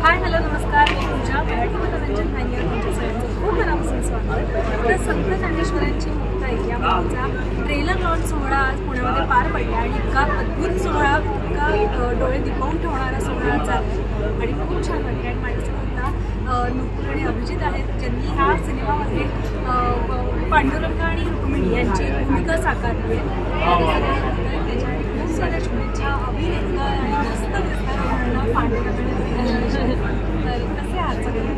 Hi hello नमस्कार, मी पूजा. मराठी मनोरंजन वाहिनीवर तुमच्या सगळ्यांचं खूप मनापासून स्वागत. तर संत ज्ञानेश्वरांची मुक्ताई या मूवीचा ट्रेलर लॉन्च सोहळा आज पुण्यामध्ये पार पडला आणि इतका अद्भुत सोहळा, इतका डोळे दिपवून ठेवणारा सोहळा चालला आणि खूप छान वाटलं. आणि माझ्यासोबत नुपूर आणि अभिजित आहेत, ज्यांनी ह्या सिनेमामध्ये पांडुरंग आणि रुक्मिणी यांची भूमिका साकारली आहे. त्याच्या खूप साऱ्या शुभेच्छा. अभिनेता आणि मस्त दिसणारा पांडुरंग. तर कसे आहात सगळे?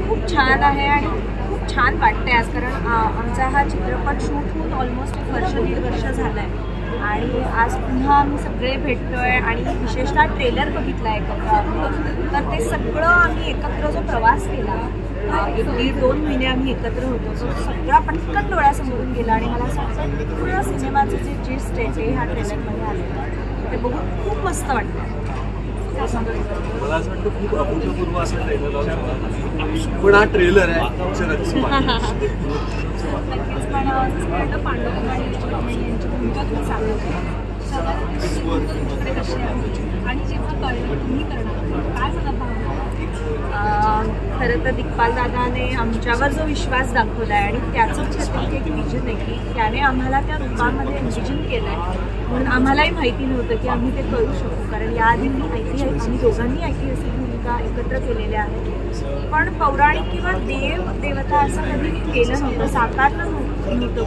खूप छान आहे आणि खूप छान वाटते आज, कारण आमचा हा चित्रपट शूट होऊन ऑलमोस्ट 1.5 वर्ष झालं आहे आणि आज पुन्हा आम्ही सगळे भेटतोय आणि विशेषतः ट्रेलर बघितला एकत्र. तर ते सगळं आम्ही एकत्र जो प्रवास केला, 1-1.5-2 महिने आम्ही एकत्र होतो, तो सगळा पटकन डोळ्यासमोरून गेला आणि मला असं वाटतं पूर्ण सिनेमाचं जे जिस्ट आहे ते ह्या ट्रेलरमध्ये आलं, ते बघून खूप मस्त वाटतं. मला असं वाटतं खूप अभूतपूर्व असं ट्रेलर लॉन्च, पण हा ट्रेलर आहे नक्कीच. पण पांडुरंग आणि रुक्मिणी यांची भूमिका तुम्ही सांगितली आणि जेव्हा कळलं तुम्ही करणार काय मला भावना? खरं तर दिग्पाल दादाने आमच्यावर जो विश्वास दाखवला आहे आणि त्याचंच एक विजन आहे की त्याने आम्हाला त्या रूपामध्ये इन्व्हिजन केलं आहे, म्हणून आम्हालाही माहिती नव्हतं की आम्ही ते करू शकू, कारण याआधी आम्ही दोघांनी ऐतिहासिक भूमिका एकत्र केलेल्या आहेत, पण पौराणिक किंवा देवता असं कधी केलं नव्हतं, साकारलं नव्हतं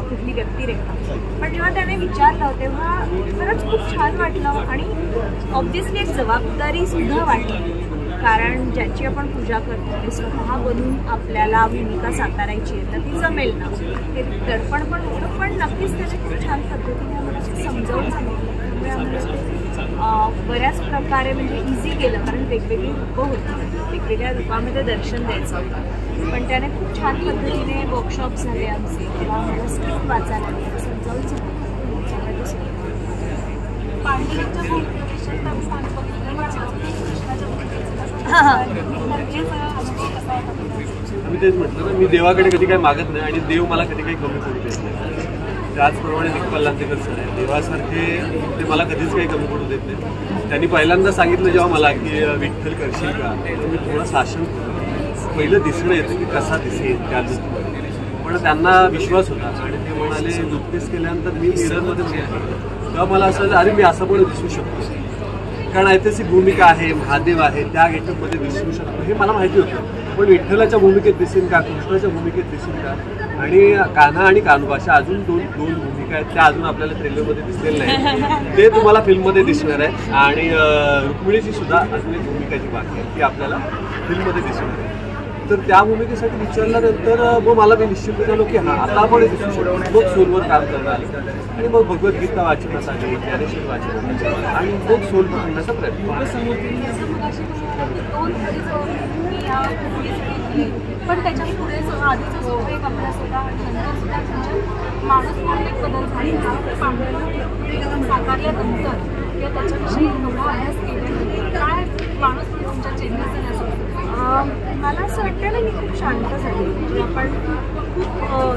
कुठली व्यक्तिरेखा. पण जेव्हा त्याने विचारलं तेव्हा खरंच खूप छान वाटलं आणि ऑब्व्हियसली एक जबाबदारीसुद्धा वाटली, कारण ज्याची आपण पूजा करतो ते स्वतः बनून आपल्याला भूमिका साकारायची आहे, तर ती जमेल ना. ते दडपण पण होतं, पण नक्कीच त्याने खूप छान पद्धतीने आम्हाला समजावून सांगितलं, त्यामुळे आम्हाला बऱ्याच प्रकारे म्हणजे इझी केलं, कारण वेगवेगळी रूपं होती, वेगवेगळ्या रूपामध्ये दर्शन द्यायचं होतं. पण त्याने खूप छान पद्धतीने वर्कशॉप झाले आमचे, किंवा आम्हाला स्क्रिप्ट वाचायला लागली, समजावून सांगितलं. पांडुरंगच्या भूमिकेपेक्षा मी तेच म्हटलं ना, मी देवाकडे कधी काही मागत नाही आणि देव मला कधी काही कमी पडू देत नाही. त्याचप्रमाणे दिग्पाल लांजेकर सर आहे, देवासारखे ते मला कधीच काही कमी पडू देत नाही. त्यांनी पहिल्यांदा सांगितलं जेव्हा मला की विठ्ठल करशील का, तर मी थोडं शासन पहिलं दिसणं येतं की कसा दिसेल त्या लुकमध्ये, पण त्यांना विश्वास होता आणि ते म्हणाले नुकतेच केल्यानंतर मी मिररमध्ये बघितलं तेव्हा मला असं अरे मी असं पण दिसू शकतो, कारण ऐतिहासिक भूमिका आहे, महादेव आहे, त्या गेटअपमध्ये दिसू शकतो हे मला माहिती होतं, पण विठ्ठलाच्या भूमिकेत दिसेल का, कृष्णाच्या भूमिकेत दिसेल का, आणि कान्हा आणि कान्होबा अशा अजून दोन भूमिका आहेत त्या अजून आपल्याला ट्रेलरमध्ये दिसलेल्या नाही, ते तुम्हाला फिल्ममध्ये दिसणार आहे. आणि रुक्मिणीची सुद्धा अजून एक भूमिका जी बाकी आहे ती आपल्याला फिल्ममध्ये दिसणार आहे. तर त्या भूमिकेसाठी विचारल्यानंतर मग मला मी निश्चित झालो की हां आता आपण दिसू शकतो, मग सोलवर काम करणार आणि मग भगवद्गीता वाचनासाठी, ज्ञानेश्वर वाचनासाठी आणि मग सोल पकडण्याचा प्रयत्न. पण त्याच्या पुढे आधीचा जो एक अभ्यास होता आणि नंतर सुद्धा तुमच्या माणूस म्हणून एक बदल झाला, पांडुरंग साकारल्यानंतर किंवा त्याच्याविषयी एवढा अभ्यास केल्यानंतर काय माणूस म्हणून तुमच्या चेंजेस झाले असं? मला असं वाटतं ना, मी खूप शांत झाले, म्हणजे आपण खूप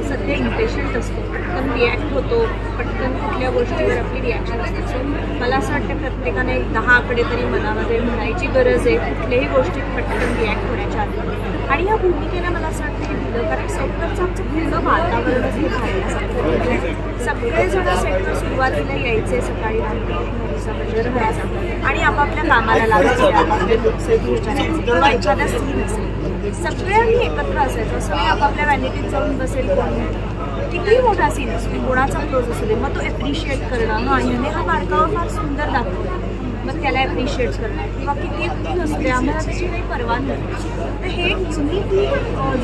सध्या इम्पेशंट असतो, पटकन रिॲक्ट होतो, पटकन कुठल्या गोष्टीवर आपली रिॲक्शन असते. सो मला असं वाटतं प्रत्येकाने 10 आकडे तरी मनामध्ये म्हणायची गरज आहे कुठल्याही गोष्टीत पटकन रिॲक्ट होण्याच्या आधी. आणि या भूमिकेने मला असं वाटतं हे दिलं, कारण सेटवरचं आमचं पूर्ण वातावरणच हे पाहण्यासारखं. सगळेजण सेटवर सुरुवातीला यायचे, सकाळी हजर व्हायचं आणि आपापल्या कामाला लागायचे, आपापले किंवा एखादा सीन असेल सगळ्यांनी एकत्र असायचं. असं नाही आपापल्या व्हॅनिटीत जाऊन बसेल, किती मोठा सीन असतो, कोणाचा क्लोज असू दे, मग तो ॲप्रिशिएट करणं, हां ह्याने हा मार्गावर फार सुंदर दाखवला, मग त्याला ॲप्रिशिएट करणं, किंवा किती नसते आम्हाला त्याची काही पर्वा नाही. तर हे युनिटी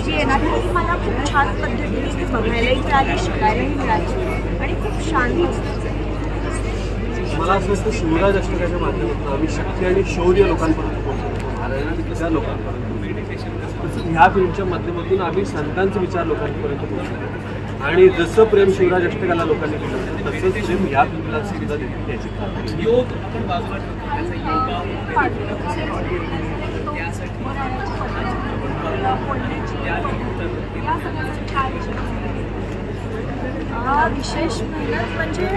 जी आहे ना ती मला खूप छान पद्धतीने बघायलाही मिळाली, शिकायलाही मिळाली आणि खूप शांत. मला असं वाटतं शिवराज अष्टकाच्या माध्यमातून आम्ही शक्ती आणि शौर्य लोकांपर्यंत पोहोचतो, महाराजांना विचार लोकांपर्यंत, तसंच ह्या फिल्मच्या माध्यमातून आम्ही संतांचे विचार लोकांपर्यंत पोहोचतो. आणि जसं प्रेम शिवराज अष्टकाला लोकांनी दिलं तसंच प्रेम ह्या फिल्मला सुद्धा देखील द्यायची खात्री. विशेष मेहनत म्हणजे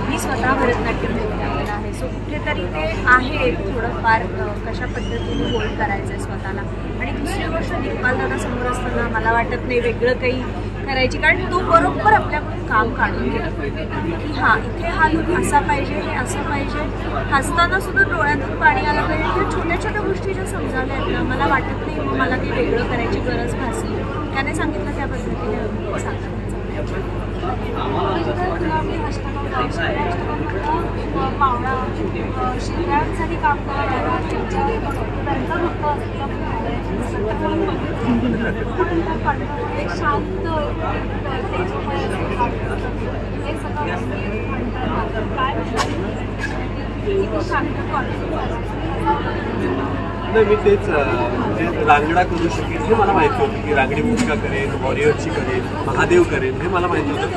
मी स्वतः भरतनाट्यम शिकलेलं आहे, सो कुठेतरी ते आहे थोडंफार कशा पद्धतीने होल्ड करायचं आहे स्वतःला. आणि दुसरी गोष्ट दिग्पाल दादा समोर असताना मला वाटत नाही वेगळं काही करायची, कारण तो बरोबर आपल्याकडून काम काढून घेतो की हां इथे हा लुक असा पाहिजे, हे असं पाहिजे. हसताना सुद्धा डोळ्यातून पाणी आलं पाहिजे. ह्या छोट्या छोट्या गोष्टी ज्या समजावल्या आहेत ना, मला वाटत नाही मग मला काही वेगळं करायची गरज भासली. त्याने सांगितलं त्या पद्धतीने सांगतात. पावडा शिवरायांसाठी काम करायला एक शांत नाही, मी तेच रांगडा करू शकेन हे मला माहिती होतं की रांगडी भूमिका करेन, वॉरियरची करेन, महादेव करेन हे मला माहिती होतं.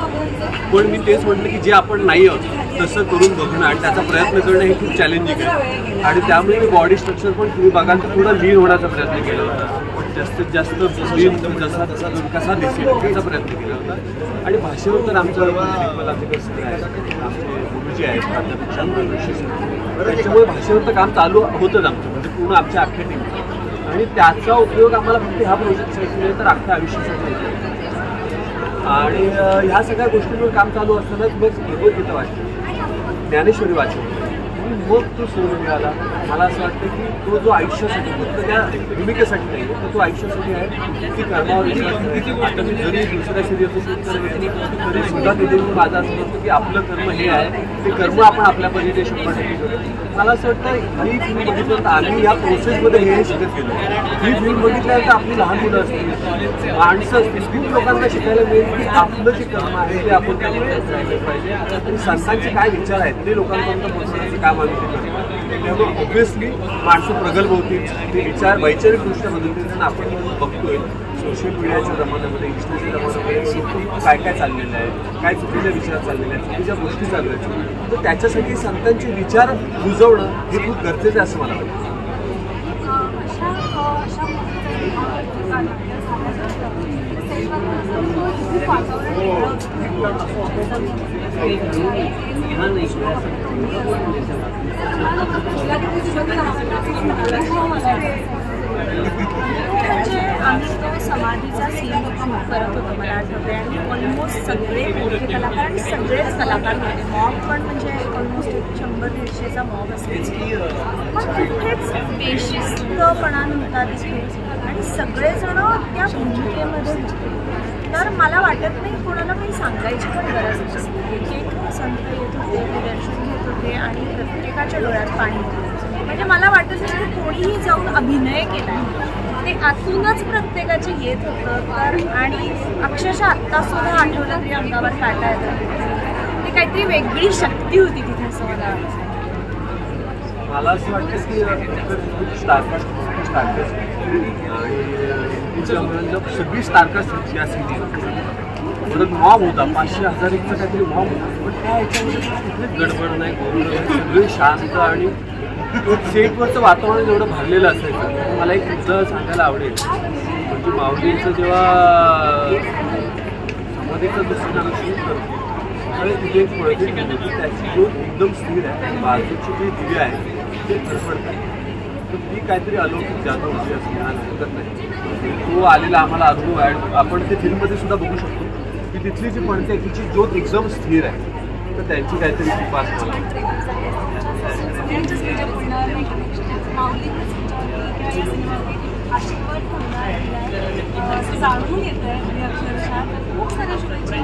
पण मी तेच म्हटलं की जे आपण नाही आहोत तसं करून बघणं आणि त्याचा प्रयत्न करणं हे खूप चॅलेंजिंग आहे. आणि त्यामुळे मी बॉडी स्ट्रक्चर पण तुम्ही बघाल तर थोडा लीन होण्याचा प्रयत्न केला होता. जास्तीत जास्त लीन जसा कसा दिसेल याचा प्रयत्न केला होता. आणि भाषेवर तर आमचं आमचे गुरुजी आहेत त्याच्यामुळे भाषेवर तर काम चालू होतंच आमचं, म्हणजे पूर्ण आमच्या अख्ख्या टीम. आणि त्याचा उपयोग आम्हाला फक्त ह्या प्रोजेक्टसाठी नाही तर अख्ख्या आयुष्यासाठी होतो. आणि ह्या सगळ्या गोष्टींवर काम चालू असतानाच मग भगवद्गीता वाचली, ज्ञानेश्वरी वाचली, मग तो सोड मिळाला. मला असं वाटतं की तो जो आयुष्यासाठी फक्त त्या भूमिकेसाठी नाही तर तो आयुष्यासाठी आहे की कर्मावर विश्वास. आता मी जरी दुसऱ्या सिरियलचं शूट करत तरी सुद्धा तिथे माझा असं होतं की आपलं कर्म हे आहे, ते कर्म आपण आपल्या परीने 100% करू. मला असं वाटतं ही फिल्म बघितल्यानंतर आम्ही या प्रोसेसमध्ये हे शिकत गेलो. ही फिल्म बघितल्यानंतर आपली लहान मुलं असतील, माणसं असतील, खूप लोकांना शिकायला मिळेल की आपलं जे कर्म आहे ते आपण करायला पाहिजे आणि संतांचे काय विचार आहेत ते लोकांपर्यंत पोहोचवण्याचं काम आम्ही करतो. त्यामुळे ऑब्व्हियसली माणसं प्रगल्भ होतील, ते विचार वैचारिकदृष्ट्या बदलतील. आणि आपण बघतोय सोशल मीडियाच्या जमान्यामध्ये, इंस्टाच्या जमान्यामध्ये काय काय चाललेलं आहे, काय चुकीचे विचार चाललेले आहेत, चुकीच्या गोष्टी चालू आहेत. तर त्याच्यासाठी संतांचे विचार रुजवणं हे खूप गरजेचं आहे असं मला वाटतं. म्हणजे आम्ही तो समाधीचा सीन करत होतो मला आठवते. आणि ऑलमोस्ट सगळे मोठे कलाकार आणि सगळेच कलाकार होते. मॉब पण म्हणजे ऑलमोस्ट 100-150चा मॉब असेल, पण कुठेच बेशिस्तपणा नव्हता तिथे आणि सगळेजण त्या भूमिकेमध्ये होते. तर मला वाटत नाही कोणाला काही सांगायची पण गरज नसते. एक एक संत येत होते, ते दर्शन घेत होते आणि प्रत्येकाच्या डोळ्यात पाणी होतं. म्हणजे मला वाटत नाही की कोणीही जाऊन अभिनय केला आहे, ते आतूनच प्रत्येकाचे येत होतं. तर आणि अक्षरशः आत्तासुद्धा आठवलं तरी अंगावर काटा येतात. ते काहीतरी वेगळी शक्ती होती तिथे असं मला वाटतं. मला असं वाटतं की स्टारकास्ट आणि सगळी स्टारकास्ट या सिटी परत मॉब होता, 500,000 काहीतरी मॉब होता. पण त्या ह्याच्यामध्ये कुठलीच गडबड नाही, सगळे शांत आणि सेटवरचं वातावरण एवढं भरलेलं असायचं. मला एक मुद्दा सांगायला आवडेल, म्हणजे माऊलींचं जेव्हा समाधीचं दुसरं आम्ही शूट करतो आणि तिथे एक पळती होती, त्याची ज्योत एकदम स्थिर आहे, बाजूची जी दिवे आहे ते फडफडत आहे. तर ती काहीतरी अलौकिक जादू होती असं म्हणायला हरकत नाही. तो आलेला आम्हाला अनुभव आहे. आपण ते फिल्ममध्ये सुद्धा बघू शकतो की तिथली जी पणती आहे तिची ज्योत एकदम स्थिर आहे. तर त्यांची काहीतरी कृपा असणार. जाणून येत आहे अक्षरशः खूप साऱ्या शुभेच्छा.